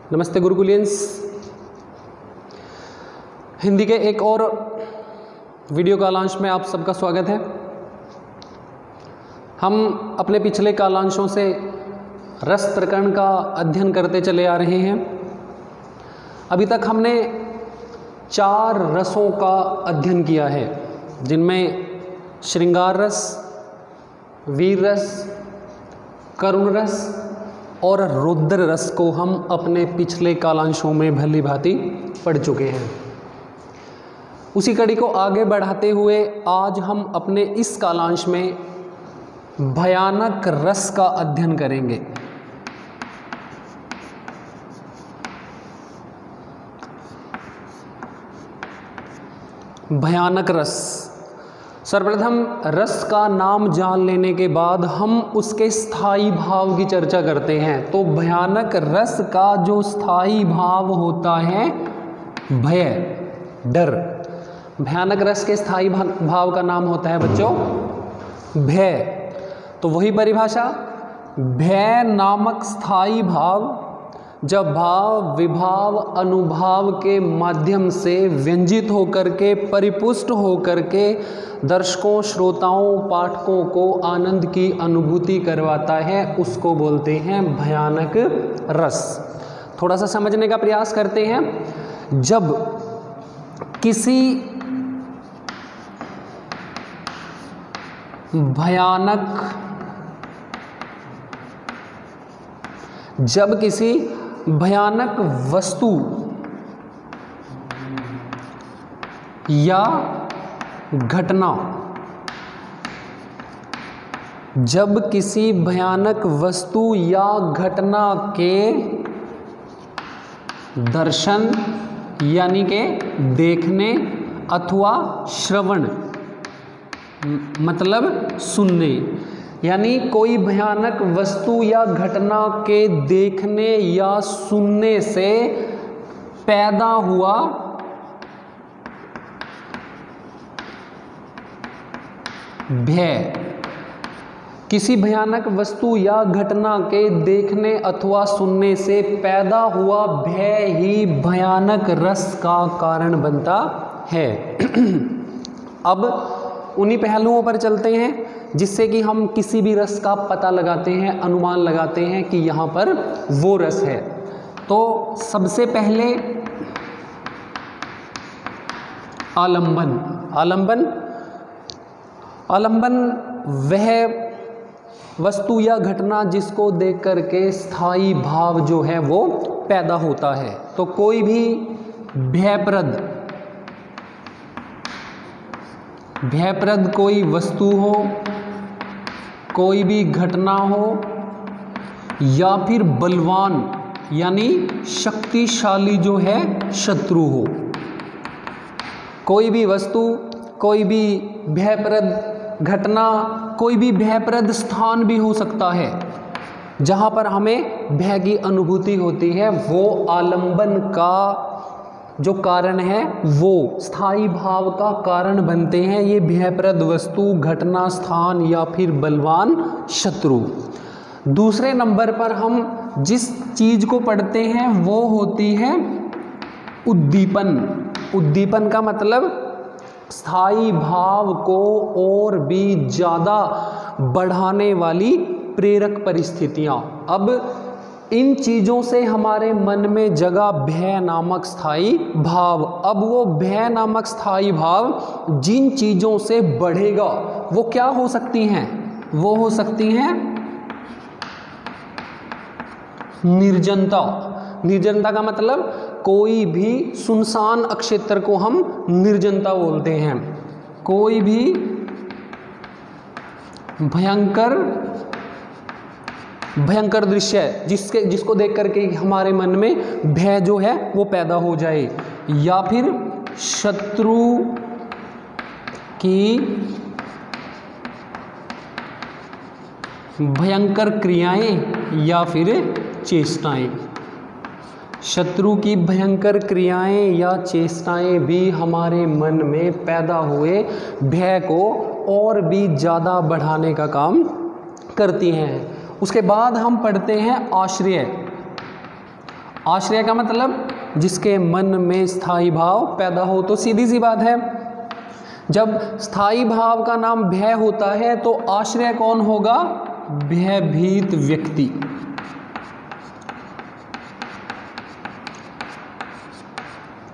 नमस्ते गुरुकुलियंस। हिंदी के एक और वीडियो कालांश में आप सबका स्वागत है। हम अपने पिछले कालांशों से रस प्रकरण का अध्ययन करते चले आ रहे हैं। अभी तक हमने 4 रसों का अध्ययन किया है, जिनमें श्रृंगार रस, वीर रस, करुण रस और रुद्र रस को हम अपने पिछले कालांशों में भली भांति पढ़ चुके हैं। उसी कड़ी को आगे बढ़ाते हुए आज हम अपने इस कालांश में भयानक रस का अध्ययन करेंगे। भयानक रस। सर्वप्रथम रस का नाम जान लेने के बाद हम उसके स्थायी भाव की चर्चा करते हैं। तो भयानक रस का जो स्थायी भाव होता है भय, डर। भयानक रस के स्थायी भाव का नाम होता है बच्चों भय। तो वही परिभाषा, भय नामक स्थायी भाव जब भाव विभाव अनुभाव के माध्यम से व्यंजित होकर के परिपुष्ट होकर के दर्शकों, श्रोताओं, पाठकों को आनंद की अनुभूति करवाता है, उसको बोलते हैं भयानक रस। थोड़ा सा समझने का प्रयास करते हैं। जब किसी भयानक वस्तु या घटना, जब किसी भयानक वस्तु या घटना के दर्शन यानी के देखने अथवा श्रवण मतलब सुनने, यानी कोई भयानक वस्तु या घटना के देखने या सुनने से पैदा हुआ भय। किसी भयानक वस्तु या घटना के देखने अथवा सुनने से पैदा हुआ भय ही भयानक रस का कारण बनता है। अब उन्हीं पहलुओं पर चलते हैं जिससे कि हम किसी भी रस का पता लगाते हैं, अनुमान लगाते हैं कि यहाँ पर वो रस है। तो सबसे पहले आलंबन वह वस्तु या घटना जिसको देख करके स्थायी भाव जो है वो पैदा होता है। तो कोई भी भयप्रद कोई वस्तु हो, कोई भी घटना हो या फिर बलवान यानी शक्तिशाली जो है शत्रु हो, कोई भी वस्तु, कोई भी भयप्रद घटना, कोई भी भयप्रद स्थान भी हो सकता है जहाँ पर हमें भय की अनुभूति होती है, वो आलंबन का जो कारण है वो स्थायी भाव का कारण बनते हैं। ये भयप्रद वस्तु, घटना, स्थान या फिर बलवान शत्रु। दूसरे नंबर पर हम जिस चीज को पढ़ते हैं वो होती है उद्दीपन। उद्दीपन का मतलब स्थायी भाव को और भी ज़्यादा बढ़ाने वाली प्रेरक परिस्थितियाँ। अब इन चीज़ों से हमारे मन में जगा भय नामक स्थायी भाव। अब वो भय नामक स्थायी भाव जिन चीज़ों से बढ़ेगा वो क्या हो सकती हैं? वो हो सकती हैं निर्जनता। निर्जनता का मतलब कोई भी सुनसान क्षेत्र को हम निर्जनता बोलते हैं। कोई भी भयंकर दृश्य जिसको देख करके हमारे मन में भय जो है वो पैदा हो जाए, या फिर शत्रु की भयंकर क्रियाएं या फिर चेष्टाएं। शत्रु की भयंकर क्रियाएं या चेष्टाएं भी हमारे मन में पैदा हुए भय को और भी ज़्यादा बढ़ाने का काम करती हैं। उसके बाद हम पढ़ते हैं आश्रय। आश्रय का मतलब जिसके मन में स्थायी भाव पैदा हो। तो सीधी सी बात है, जब स्थायी भाव का नाम भय होता है तो आश्रय कौन होगा? भयभीत व्यक्ति।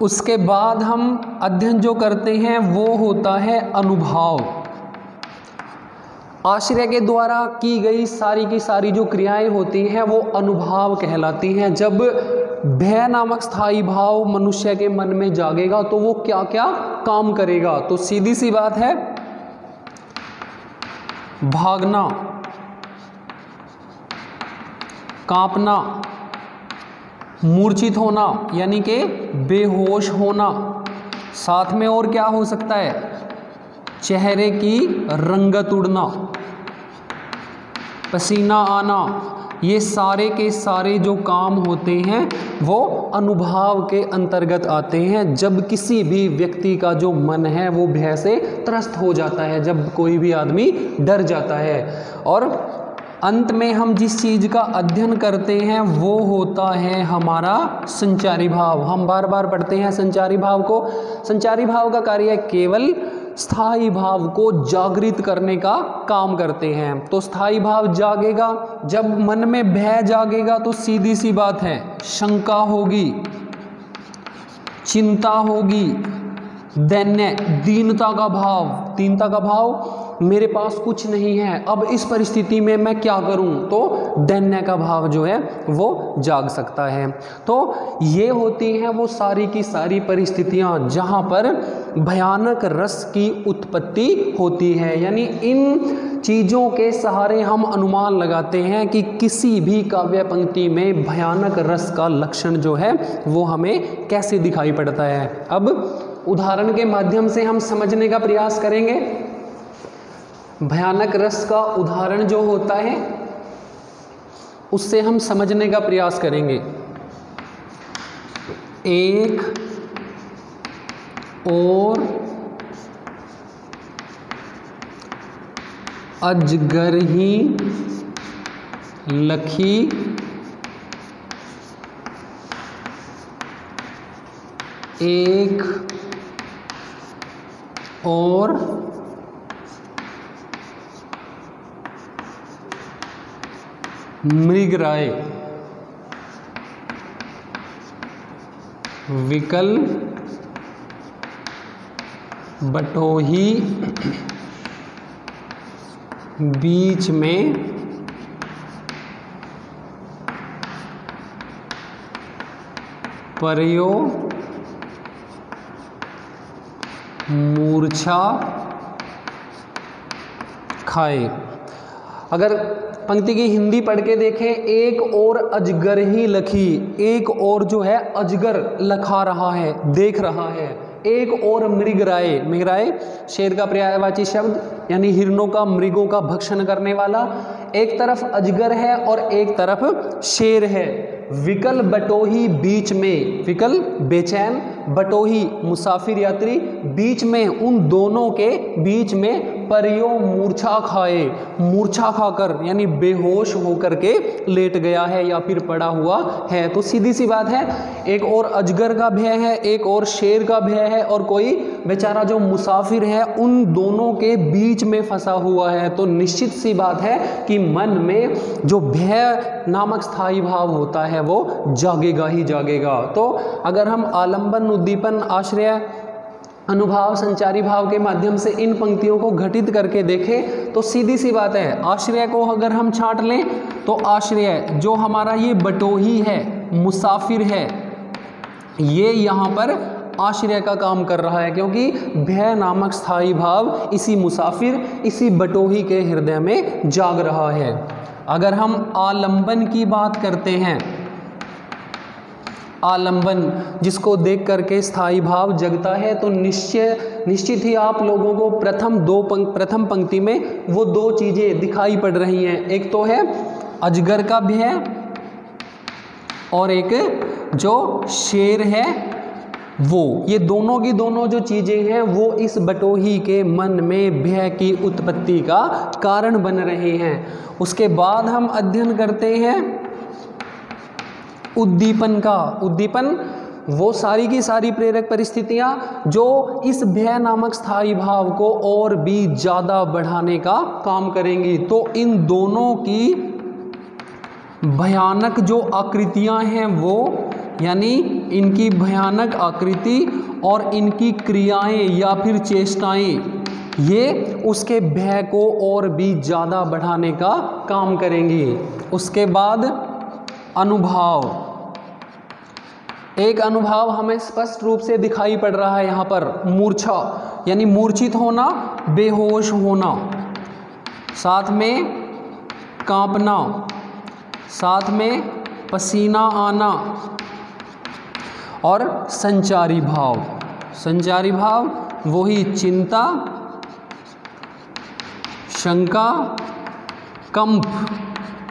उसके बाद हम अध्ययन जो करते हैं वो होता है अनुभव। आश्रय के द्वारा की गई सारी की सारी जो क्रियाएं होती हैं वो अनुभव कहलाती हैं। जब भय नामक स्थायी भाव मनुष्य के मन में जागेगा तो वो क्या क्या काम करेगा? तो सीधी सी बात है, भागना, कांपना, मूर्छित होना यानी कि बेहोश होना, साथ में और क्या हो सकता है? चेहरे की रंगत उड़ना, पसीना आना, ये सारे के सारे जो काम होते हैं वो अनुभव के अंतर्गत आते हैं। जब किसी भी व्यक्ति का जो मन है वो भय से त्रस्त हो जाता है, जब कोई भी आदमी डर जाता है। और अंत में हम जिस चीज़ का अध्ययन करते हैं वो होता है हमारा संचारी भाव। हम बार बार पढ़ते हैं संचारी भाव को। संचारी भाव का कार्य केवल स्थायी भाव को जागृत करने का काम करते हैं। तो स्थायी भाव जागेगा, जब मन में भय जागेगा तो सीधी सी बात है, शंका होगी, चिंता होगी, दैन्य, दीनता का भाव, दीनता का भाव, मेरे पास कुछ नहीं है, अब इस परिस्थिति में मैं क्या करूं? तो दैन्य का भाव जो है वो जाग सकता है। तो ये होती हैं वो सारी की सारी परिस्थितियां जहां पर भयानक रस की उत्पत्ति होती है। यानी इन चीज़ों के सहारे हम अनुमान लगाते हैं कि किसी भी काव्य पंक्ति में भयानक रस का लक्षण जो है वो हमें कैसे दिखाई पड़ता है। अब उदाहरण के माध्यम से हम समझने का प्रयास करेंगे। भयानक रस का उदाहरण जो होता है उससे हम समझने का प्रयास करेंगे। एक और अजगर ही लखी एक और मृगराय विकल बटोही बीच में पर्यो मूर्छा खाए। अगर पंक्ति की हिंदी पढ़ के देखें, एक और अजगर ही लखी, एक और जो है अजगर लखा रहा है, देख रहा है, एक और मृगराय, मृगराय शेर का पर्यायवाची शब्द यानी हिरणों का, मृगों का भक्षण करने वाला। एक तरफ अजगर है और एक तरफ शेर है। विकल बटोही बीच में, विकल बेचैन, बटोही मुसाफिर यात्री, बीच में, उन दोनों के बीच में परियो मूर्छा खाए, मूर्छा खाकर यानी बेहोश होकर के लेट गया है या फिर पड़ा हुआ है। तो सीधी सी बात है, एक और अजगर का भय है, एक और शेर का भय है, और कोई बेचारा जो मुसाफिर है उन दोनों के बीच में फंसा हुआ है। तो निश्चित सी बात है कि मन में जो भय नामक स्थायी भाव होता है वो जागेगा ही जागेगा। तो अगर हम आलंबन, उद्दीपन, आश्रय, अनुभव, संचारी भाव के माध्यम से इन पंक्तियों को घटित करके देखें तो सीधी सी बात है, आश्रय को अगर हम छांट लें तो आश्रय जो हमारा ये बटोही है, मुसाफिर है, ये यहाँ पर आश्रय का काम कर रहा है, क्योंकि भय नामक स्थायी भाव इसी मुसाफिर, इसी बटोही के हृदय में जाग रहा है। अगर हम आलंबन की बात करते हैं, आलंबन जिसको देख करके स्थायी भाव जगता है, तो निश्चित ही आप लोगों को प्रथम पंक्ति में वो दो चीज़ें दिखाई पड़ रही हैं। एक तो है अजगर का भय और एक जो शेर है वो, ये दोनों की दोनों जो चीज़ें हैं वो इस बटोही के मन में भय की उत्पत्ति का कारण बन रहे हैं। उसके बाद हम अध्ययन करते हैं उद्दीपन का। उद्दीपन वो सारी की सारी प्रेरक परिस्थितियां जो इस भय नामक स्थायी भाव को और भी ज़्यादा बढ़ाने का काम करेंगी। तो इन दोनों की भयानक जो आकृतियां हैं वो, यानी इनकी भयानक आकृति और इनकी क्रियाएं या फिर चेष्टाएं, ये उसके भय को और भी ज़्यादा बढ़ाने का काम करेंगी। उसके बाद अनुभाव। एक अनुभाव हमें स्पष्ट रूप से दिखाई पड़ रहा है यहाँ पर, मूर्छा, यानी मूर्छित होना, बेहोश होना, साथ में कांपना, साथ में पसीना आना और संचारी भाव। संचारी भाव वही चिंता, शंका, कंप,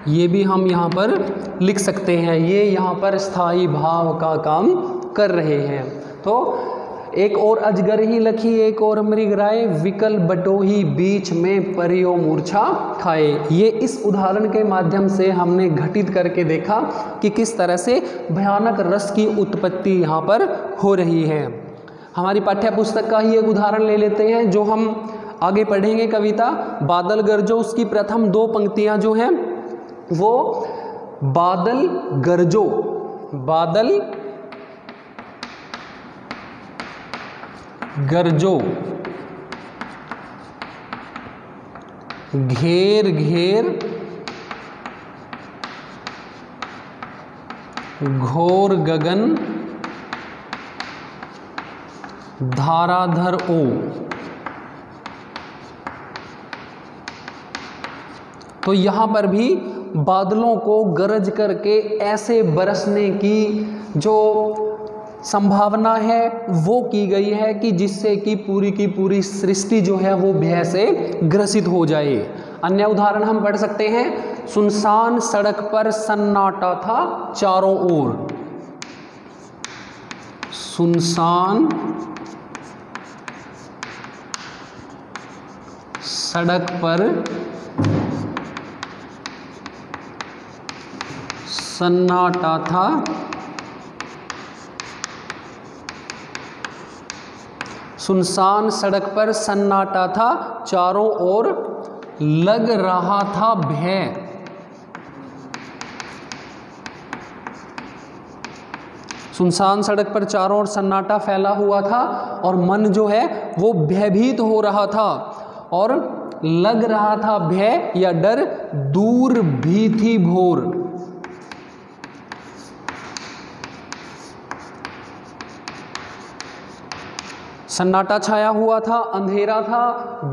ये भी हम यहाँ पर लिख सकते हैं। ये यहाँ पर स्थायी भाव का काम कर रहे हैं। तो एक और अजगर ही लखी एक और मृग राय, विकल बटोही बीच में परियो मूर्छा खाए। ये इस उदाहरण के माध्यम से हमने घटित करके देखा कि किस तरह से भयानक रस की उत्पत्ति यहाँ पर हो रही है। हमारी पाठ्य पुस्तक का ही एक उदाहरण ले लेते हैं जो हम आगे पढ़ेंगे। कविता बादल गरजो, उसकी प्रथम दो पंक्तियां जो हैं वो बादल गरजो, बादल गरजो, घेर घेर घोर गगन धाराधर ओ। तो यहाँ पर भी बादलों को गरज करके ऐसे बरसने की जो संभावना है वो की गई है कि जिससे कि पूरी की पूरी सृष्टि जो है वो भय से ग्रसित हो जाए। अन्य उदाहरण हम पढ़ सकते हैं, सुनसान सड़क पर सन्नाटा था चारों ओर। सुनसान सड़क पर सन्नाटा था सुनसान सड़क पर सन्नाटा था चारों ओर, लग रहा था भय। सुनसान सड़क पर चारों ओर सन्नाटा फैला हुआ था और मन जो है वो भयभीत हो रहा था और लग रहा था भय या डर, दूर भी थी भोर। सन्नाटा छाया हुआ था, अंधेरा था,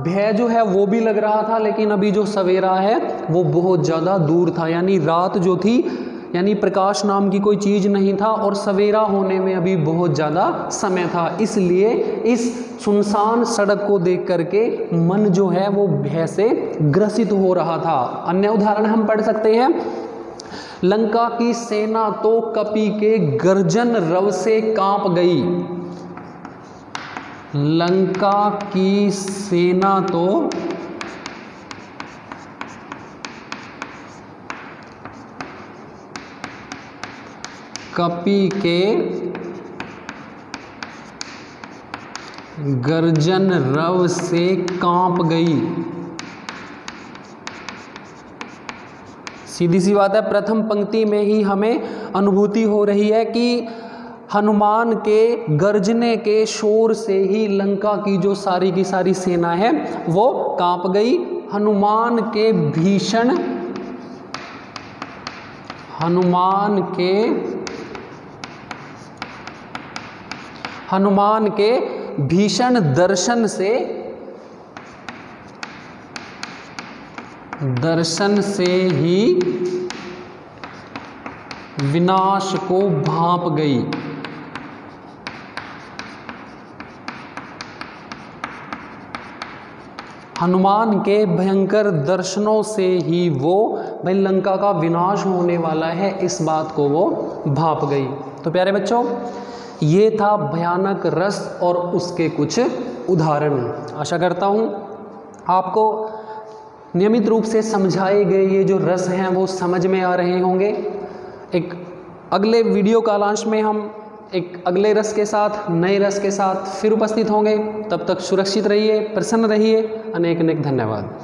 भय जो है वो भी लग रहा था, लेकिन अभी जो सवेरा है वो बहुत ज़्यादा दूर था। यानी रात जो थी, यानी प्रकाश नाम की कोई चीज़ नहीं था और सवेरा होने में अभी बहुत ज़्यादा समय था। इसलिए इस सुनसान सड़क को देख करके मन जो है वो भय से ग्रसित हो रहा था। अन्य उदाहरण हम पढ़ सकते हैं, लंका की सेना तो कपि के गर्जन रव से कांप गई। लंका की सेना तो कपि के गर्जन रव से कांप गई। सीधी सी बात है, प्रथम पंक्ति में ही हमें अनुभूति हो रही है कि हनुमान के गर्जने के शोर से ही लंका की जो सारी की सारी सेना है वो कांप गई। हनुमान के भीषण दर्शन से ही विनाश को भांप गई। हनुमान के भयंकर दर्शनों से ही वो भाई लंका का विनाश होने वाला है, इस बात को वो भांप गई। तो प्यारे बच्चों, ये था भयानक रस और उसके कुछ उदाहरण। आशा करता हूँ आपको नियमित रूप से समझाए गए ये जो रस हैं वो समझ में आ रहे होंगे। एक अगले वीडियो कालांश में हम एक अगले रस के साथ, नए रस के साथ फिर उपस्थित होंगे। तब तक सुरक्षित रहिए, प्रसन्न रहिए। अनेक अनेक धन्यवाद।